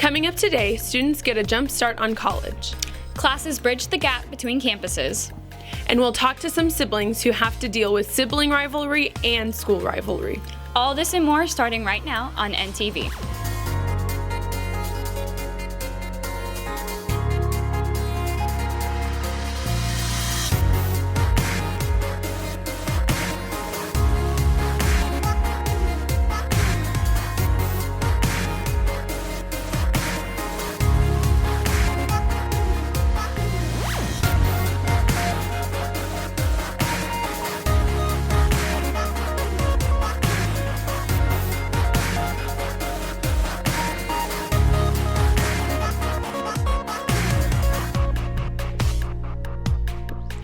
Coming up today, students get a jump start on college. Classes bridge the gap between campuses. And we'll talk to some siblings who have to deal with sibling rivalry and school rivalry. All this and more starting right now on NTV.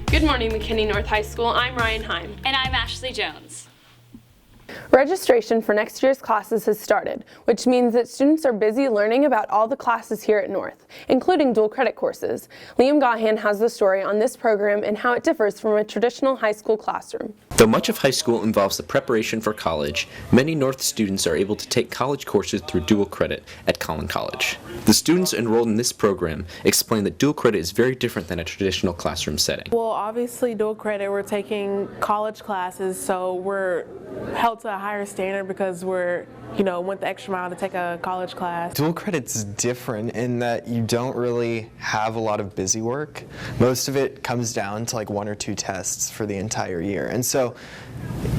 Good morning, McKinney North High School. I'm Ryan Heim. And I'm Ashley Jones. Registration for next year's classes has started, which means that students are busy learning about all the classes here at North, including dual credit courses. Liam Gahan has the story on this program and how it differs from a traditional high school classroom. Though much of high school involves the preparation for college, many North students are able to take college courses through dual credit at Collin College. The students enrolled in this program explain that dual credit is very different than a traditional classroom setting. Well, obviously dual credit, we're taking college classes, so we're held to a higher standard because we're, went the extra mile to take a college class. Dual credit's different in that you don't really have a lot of busy work. Most of it comes down to like 1 or 2 tests for the entire year. And so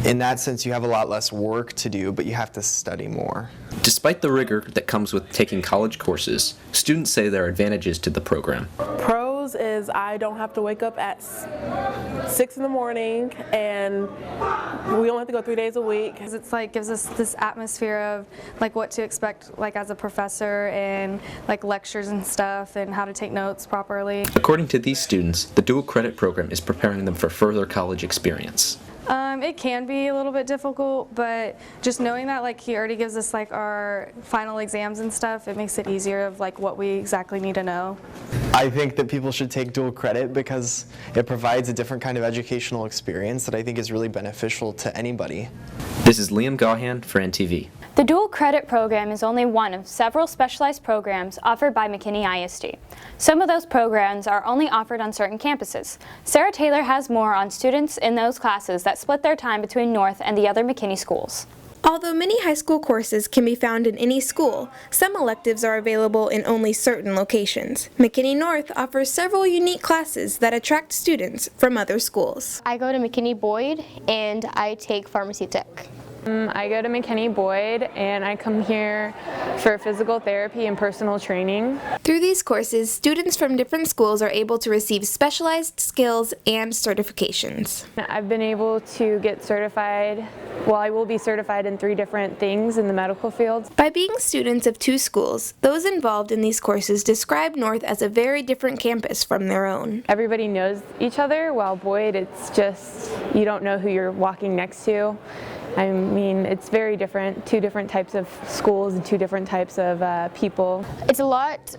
in that sense, you have a lot less work to do, but you have to study more. Despite the rigor that comes with taking college courses, students say there are advantages to the program. Pros is I don't have to wake up at 6 in the morning, and we only have to go 3 days a week. It's like gives us this atmosphere of like what to expect like as a professor and like lectures and stuff and how to take notes properly. According to these students, the dual credit program is preparing them for further college experience. It can be a little bit difficult, but just knowing that like he already gives us like our final exams and stuff, it makes it easier of like what we exactly need to know. I think that people should take dual credit because it provides a different kind of educational experience that I think is really beneficial to anybody. This is Liam Gahan for NTV. The dual credit program is only one of several specialized programs offered by McKinney ISD. Some of those programs are only offered on certain campuses. Sarah Taylor has more on students in those classes that split their time between North and the other McKinney schools. Although many high school courses can be found in any school, some electives are available in only certain locations. McKinney North offers several unique classes that attract students from other schools. I go to McKinney Boyd and I take pharmacy tech. I go to McKinney Boyd and I come here for physical therapy and personal training. Through these courses, students from different schools are able to receive specialized skills and certifications. I've been able to get certified, I will be certified in 3 different things in the medical field. By being students of 2 schools, those involved in these courses describe North as a very different campus from their own. Everybody knows each other, while Boyd, it's just, you don't know who you're walking next to. I mean, it's very different, 2 different types of schools and 2 different types of people. It's a lot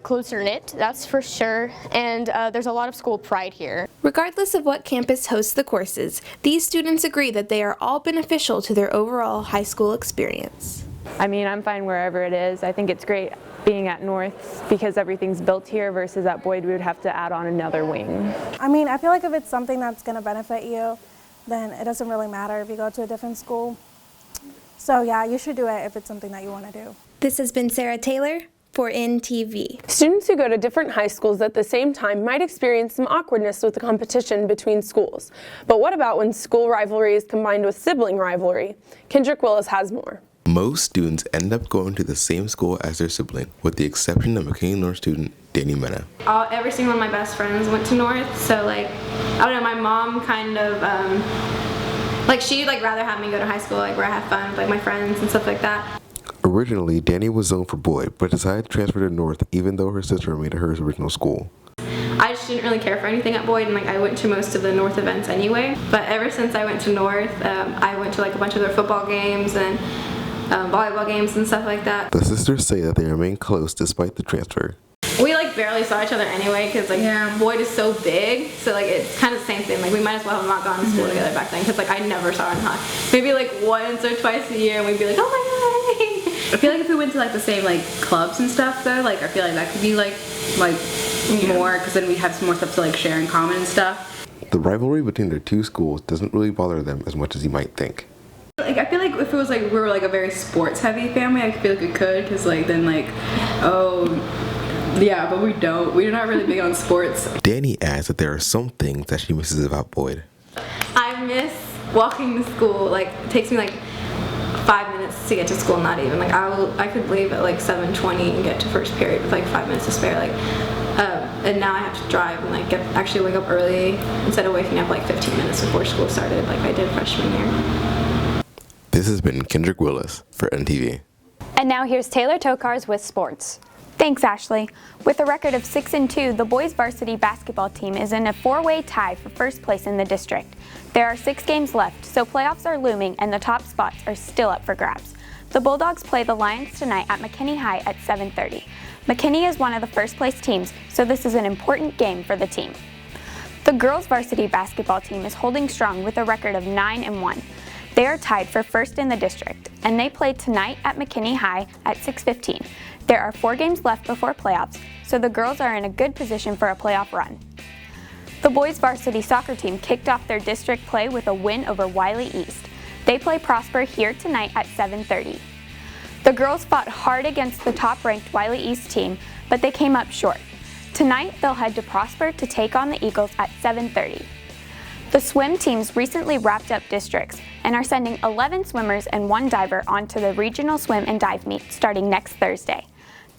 closer knit, that's for sure, and there's a lot of school pride here. Regardless of what campus hosts the courses, these students agree that they are all beneficial to their overall high school experience. I mean, I'm fine wherever it is. I think it's great being at North because everything's built here versus at Boyd we would have to add on another wing. I mean, I feel like if it's something that's going to benefit you, then it doesn't really matter if you go to a different school. So yeah, you should do it if it's something that you want to do. This has been Sarah Taylor for NTV. Students who go to different high schools at the same time might experience some awkwardness with the competition between schools. But what about when school rivalry is combined with sibling rivalry? Kendrick Willis has more. Most students end up going to the same school as their sibling, with the exception of McKinney North student Danny Mena. Every single one of my best friends went to North, so I don't know, my mom kind of, she'd rather have me go to high school where I have fun with my friends and stuff like that. Originally, Danny was zoned for Boyd, but decided to transfer to North even though her sister remained at her original school. I just didn't really care for anything at Boyd, and I went to most of the North events anyway. But ever since I went to North, I went to a bunch of their football games and volleyball games and stuff like that. The sisters say that they remain close despite the transfer. We barely saw each other anyway because Boyd is so big, so it's kind of the same thing. We might as well have not gone to school together back then because I never saw him. Maybe once or twice a year, and we'd be oh my god. I feel like if we went to like the same like clubs and stuff though, like I feel like that could be like more, because then we have some more stuff to like share in common and stuff. The rivalry between their two schools doesn't really bother them as much as you might think. Like I feel like if it was like we were like a very sports heavy family, I feel like we could, because like then like, oh yeah, but we don't. We're not really big on sports. Danny adds that there are some things that she misses about Boyd. I miss walking to school. Like it takes me like 5 minutes to get to school, not even. Like I could leave at like 7:20 and get to first period with like 5 minutes to spare. Like and now I have to drive and like actually wake up early instead of waking up like 15 minutes before school started like I did freshman year. This has been Kendrick Willis for NTV. And now here's Taylor Tokars with sports. Thanks, Ashley. With a record of 6-2, the boys varsity basketball team is in a four-way tie for first place in the district. There are 6 games left, so playoffs are looming and the top spots are still up for grabs. The Bulldogs play the Lions tonight at McKinney High at 7:30. McKinney is one of the first place teams, so this is an important game for the team. The girls varsity basketball team is holding strong with a record of 9-1. They are tied for first in the district, and they play tonight at McKinney High at 6:15. There are 4 games left before playoffs, so the girls are in a good position for a playoff run. The boys varsity soccer team kicked off their district play with a win over Wiley East. They play Prosper here tonight at 7:30. The girls fought hard against the top-ranked Wiley East team, but they came up short. Tonight, they'll head to Prosper to take on the Eagles at 7:30. The swim teams recently wrapped up districts and are sending 11 swimmers and 1 diver onto the regional swim and dive meet starting next Thursday.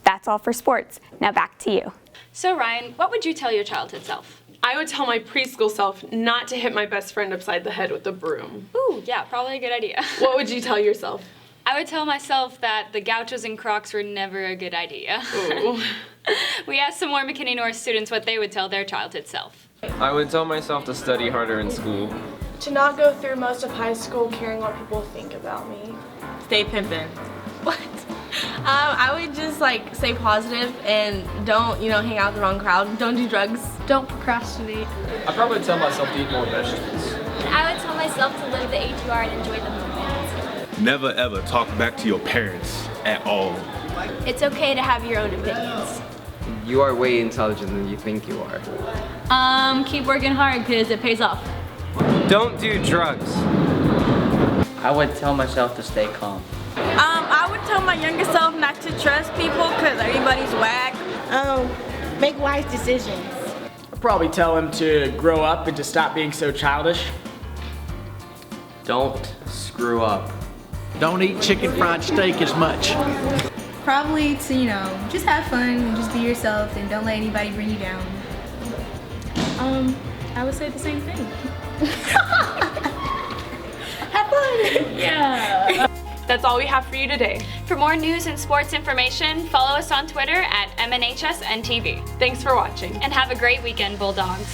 That's all for sports. Now back to you. So Ryan, what would you tell your childhood self? I would tell my preschool self not to hit my best friend upside the head with a broom. Ooh, yeah, probably a good idea. What would you tell yourself? I would tell myself that the gauchos and Crocs were never a good idea. Ooh. We asked some more McKinney North students what they would tell their childhood self. I would tell myself to study harder in school. To not go through most of high school caring what people think about me. Stay pimping. What? I would just like stay positive and don't, hang out with the wrong crowd. Don't do drugs. Don't procrastinate. I'd probably tell myself to eat more vegetables. I would tell myself to live the age you are and enjoy the moment. Never ever talk back to your parents at all. It's okay to have your own opinions. You are way intelligent than you think you are. Keep working hard because it pays off. Don't do drugs. I would tell myself to stay calm. I would tell my younger self not to trust people because everybody's whack. Make wise decisions. I'd probably tell him to grow up and to stop being so childish. Don't screw up. Don't eat chicken fried steak as much. Probably to, just have fun and just be yourself and don't let anybody bring you down. I would say the same thing. Have fun! Yeah. That's all we have for you today. For more news and sports information, follow us on Twitter at MNHSNTV. Thanks for watching. And have a great weekend, Bulldogs.